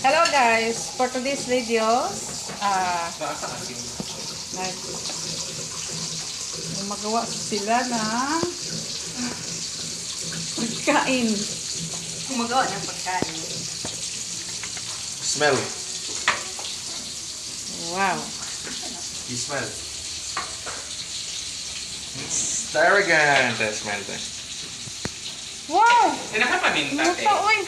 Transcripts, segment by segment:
Hello guys, for today's video, magawa sila ng pagkain. Gumagawa ng pagkain. Smell. Wow. You smell. It's tarragon. Smell that. Wow! Nakapaminta Luto, oy.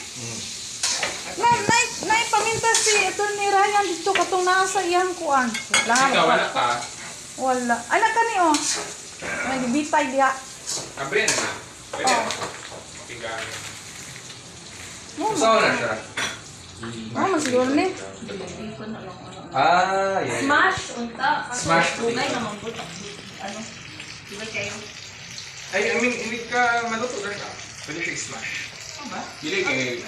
Nay, paminta si ito ni Ryan dito katong nasa iyang kuan. Ikaw, wala ka. Wala. Ay, nagkani oh. May gibitay diha. Kabre na na. Pwede na. Pigang. Saan na siya? Masiguro ni. Ah, yeah. Smash, unta. Smash. Bugay na mambut. Ano? Diba kayo? Ay, I mean, hindi ka maluto ka. Pwede siya i-smash. Ano ba? Dili kay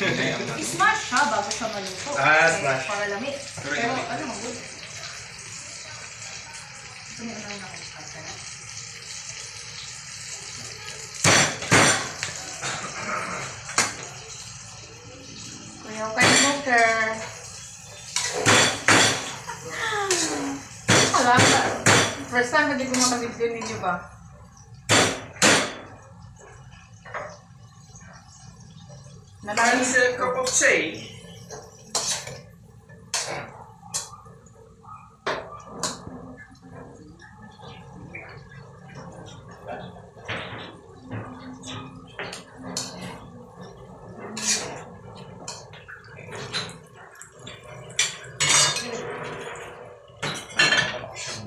I-smash siya bago siya maluto. Ah, Kasi smash. Para lamit. Pero Pero lamit. ano mambut? Ano yung ano na Kuya, okay, smoker. Wala ka. First time hindi ko makabidyo ninyo ba? Nice cup of tea.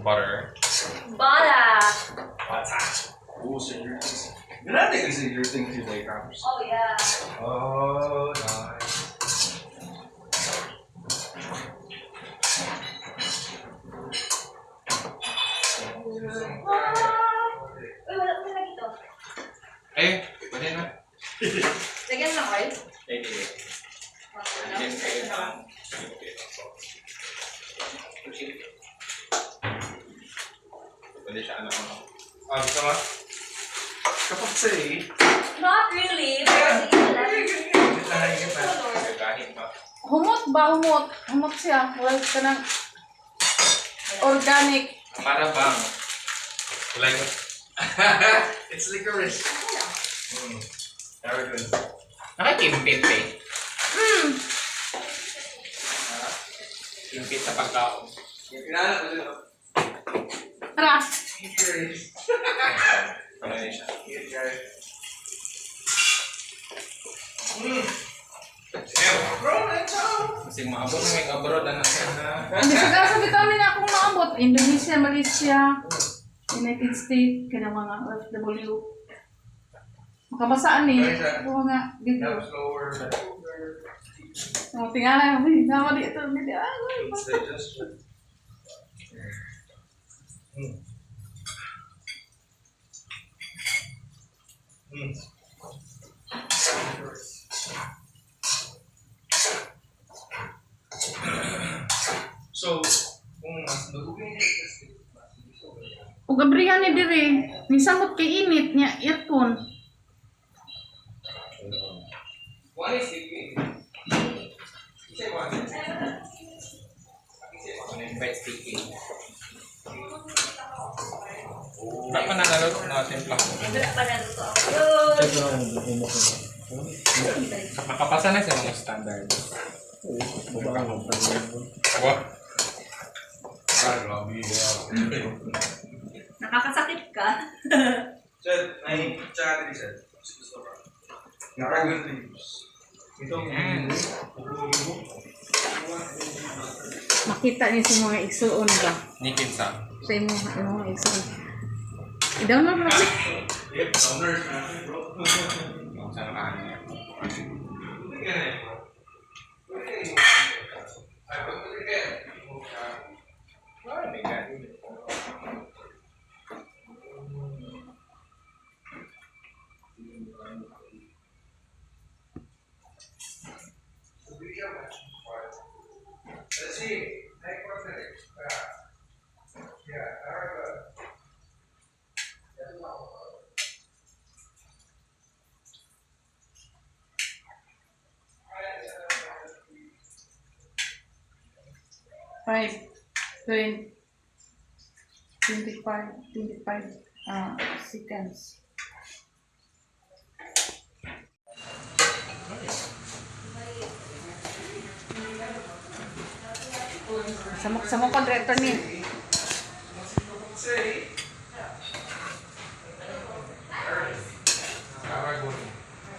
Butter. Bala! Oh, Stranger Things. You're not taking Stranger Things today, Campers. Oh, yeah. Oh, nice. Uy, wala ko na dito. Eh, pwede na. Lagyan ng oil. Eh, hindi. Pwede siya ano. Ah, gusto mo? Cup of tea. Not really. Pero sige na lang. Gagahin pa. Humot ba? Humot siya. Wala ka ng organic. Para bang? Like, It's licorice. Tarragon. nakakimpit eh. Kimpit sa pagkaon. Kinala ko dito. Tara. Licorice. Ano yun siya? Bro, let's go. Kasi maabot na may abroad na siya na. Hindi sa vitamin akong naabot. Indonesia, Malaysia, United States, kaya mga OFW. Makabasaan eh. Ito mga video. Now slower. Tingnan mo, nama dito. It's digestion. So, kung mas dugugin niya, O gabrihan ni dire. Nisamot kay init niya earphone. One is sticky. Isa one. One is bite sticky. Ba't pa nanalot na timpla? Wala pa na luto ako. Makapasa na sa mga standard. Wow. Nakakasakit ka. Sir, may tsaka din, sir. Gusto ka. Tarragon leaves. Itong Makita niyo sa mga igsuon ba? Ni Kinsa. Sa imo mga igsuon. I-download na siya. owners natin, bro. Sa nakahanap. Let's see. Next one. Yeah, Tarragon. 20, 25 seconds. Samok ko director ni.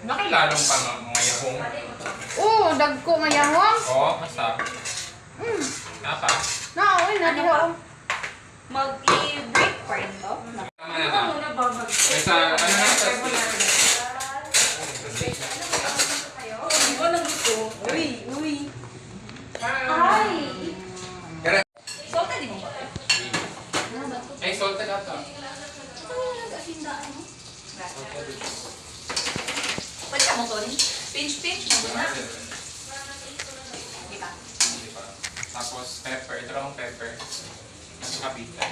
Nakilalong pa mga yahong. Oh, dagko mayawang. Oo, masa. Napa? Naoy na diha. Mag-i-break pa rin to. Tama na na. Kaysa, ano na? Ano gusto? Uy. Ay! Salted din mo ba? Ay, salted ata. Pwede ka mo to rin? Pinch mo na. Di ba? Tapos pepper. Ito lang ang pepper. At kapita.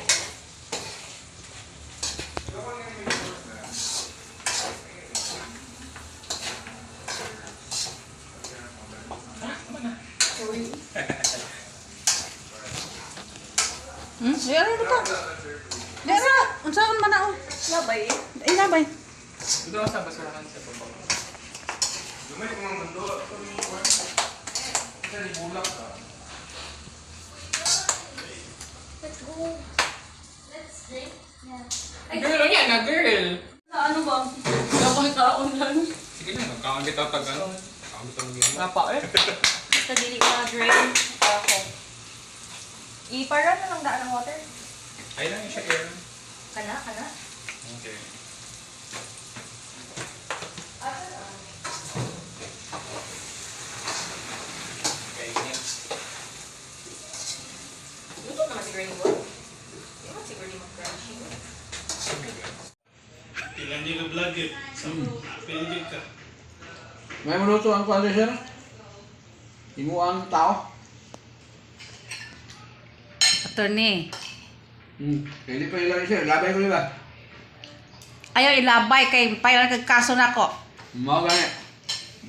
Yara na to. Yara, unsaon man na oh. Labay. Ilabay. Ito lang sa basurahan sa baba. Lumay ko mga mundo. Isa ni bulak ka. Let's go. Let's drink. Yeah. Girl, ano yan na girl? Ano ba? Nakakaon lang. Sige lang, nagkaon kita tagal. Nagkaon kita mag-iwan. Napa eh? Basta dili ko na drain. Ako. Iparan na lang daan ng water. Ay lang yung siya air. Kana. Okay. Kainin. Luto naman si Granny Boy. Hindi naman si Granny mag-crunchy. Ilan din ka vlog eh. Pinigil ka. May maluto ang kwento sir? Imo ang tao? Attorney. Hindi pa ilan sir, labay ko diba? Ayaw ilabay kay pailan kag kaso nako. Mau gani.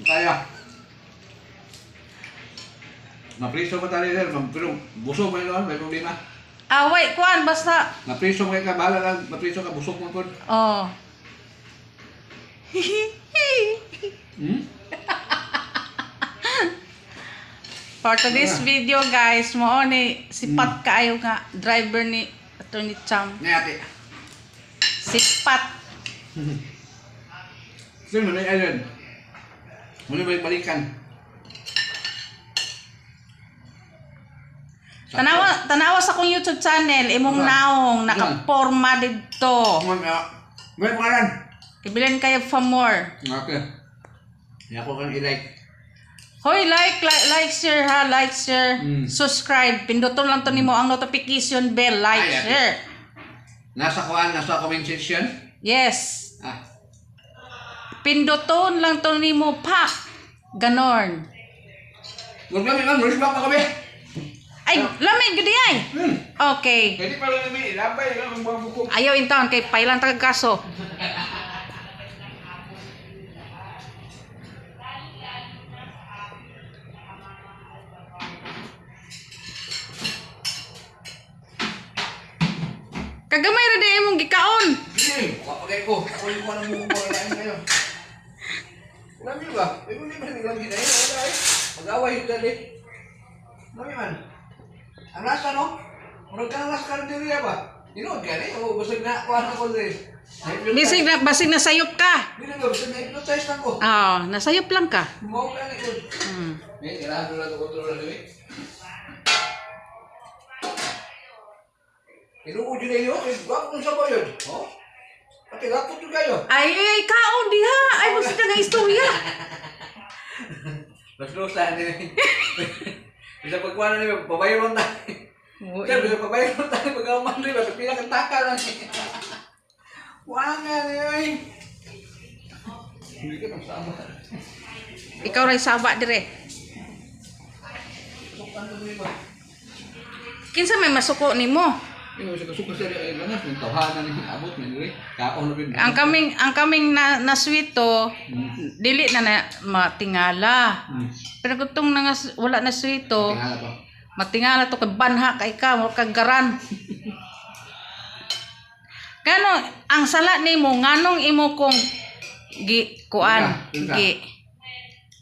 Kaya. Napriso ko tali sir, pero busog mo yun, may problema. Wait, kuan basta. Napriso mo ka, bahala lang, napriso ka, busog mo po. Oh. For today's video guys, mo ni sipat kaayo nga driver ni Attorney Cham. Ngayati. Sipat. Sir, muna ayun. Muna balik-balikan. Tanawa sa akong YouTube channel, imong naong nakaporma didto. May pangalan. Ibilin kayo for more. Okay. Hindi ako kang i-like. Hoy, like, share ha, like, share, subscribe. Pinduton lang to nimo ang notification bell, like, Ay, share. Nasa comment section. Yes. Ah. Pinduton lang to nimo pa. Ganon. Huwag kami man, rush back pa kami. Ay, lamig gudi ay. Okay. Pwede pa lang namin ilabay lang ang mga buko. Ayaw intaon kay pailan tagag kaso. Kagamay ra di imong gikaon. Sige, kapagay ko. Ako yung mga namukuha lang kayo. Alam niyo ba? Ay, hindi ba nilang ginayin? Wala eh. Mag-away yung dali. Alam niyo man. Ang lasa, no? Murag ka ng lasa karinderya ba? Inood ka rin. O, basag na kuha na ko rin. Basig na sayop ka. Hindi na, basag na hypnotize na ko. Nasayop lang ka. Mau ka na yun. May kailangan na ito kontrol na rin. Inuudi na yun. Gwapo ng sabay yun. Oh? Pati lapot yun kayo. Ay, kaon diha. Ay, mo sila nga istorya. Mas dosa ni. Bisa pagkuha na niyo, pabayron tayo. Sir, bisa pabayron tayo pag-aman rin. Basta pinakantaka lang. Wala nga niyo eh. Hindi ka magsama. Ikaw ray saba dire. Sukan mo rin ba? Kinsa may masuko nimo? Yung suka siya ay lanas. Yung tawhanan ni abot. May kaon na rin. Ang kaming na sweeto, dili na matingala. Pero kung wala na sweeto, Tingala pa. Matingala to kay banha kay ka, mo kagaran. Kano ang sala nimo nganong imo kong kuan Inka. gi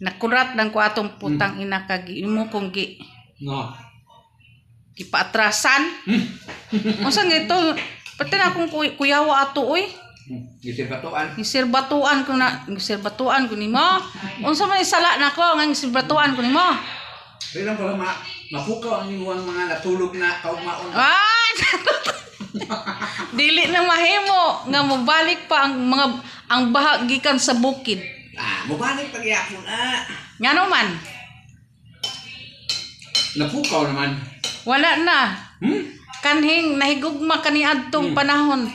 nakurat lang ko atong putang ina kag imo kong No. gipaatrasan. Unsa ngito? Pati na akong kuyawa ato oy. Gisirbatuan. Giserbatuan ko nimo. Unsa man sala nako nga giserbatuan ko nimo? Kailan pala mapukaw ang imuang mga natulog na kaugmaon. Ah! Dili na mahimo nga mobalik pa ang bahagikan sa bukid. Mabalik pagyapon Ngano man? Napukaw naman. Wala na. Kanhing nahigugma kaniadtong panahon.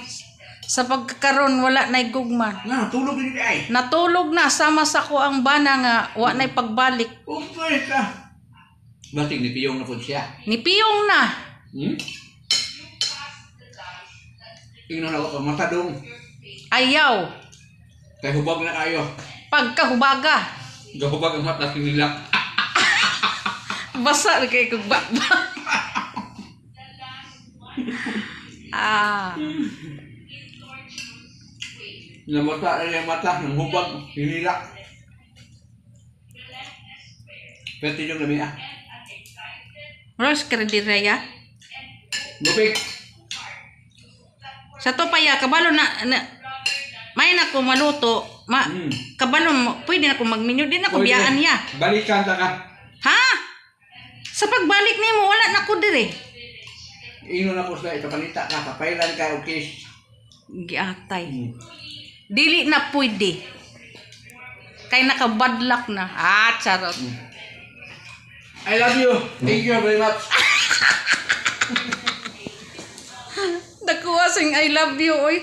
Sa pagkakaroon wala na higugma. Tulog din ay. Natulog na sama sa ko ang bana nga wa na pagbalik. Okay ka. Bating ni Piyong na po siya. Nipiyong na. Tingnan ako matadong. Ayaw. Kay hubag na kayo. Pagkahubaga. Gahubag ang mata nila. Basa na kay kong bakba. Namata na yung mata ng hubag hinila. Pwede yung lami Rose Credireya. Lupig. Sa to paya kabalo na may na ko maluto. Kabalo mo pwede na ko magmenyu din ako biyaan niya. Balikan ta ka. Ha? Sa pagbalik nimo wala na ko dire. Ino na po sa ipapalita ka. Kapailan ka o kiss. Giatay. Dili na pwede. Kay nakabadlak na. Charot. I love you. Thank you very much. Nakuha sing I love you, oy.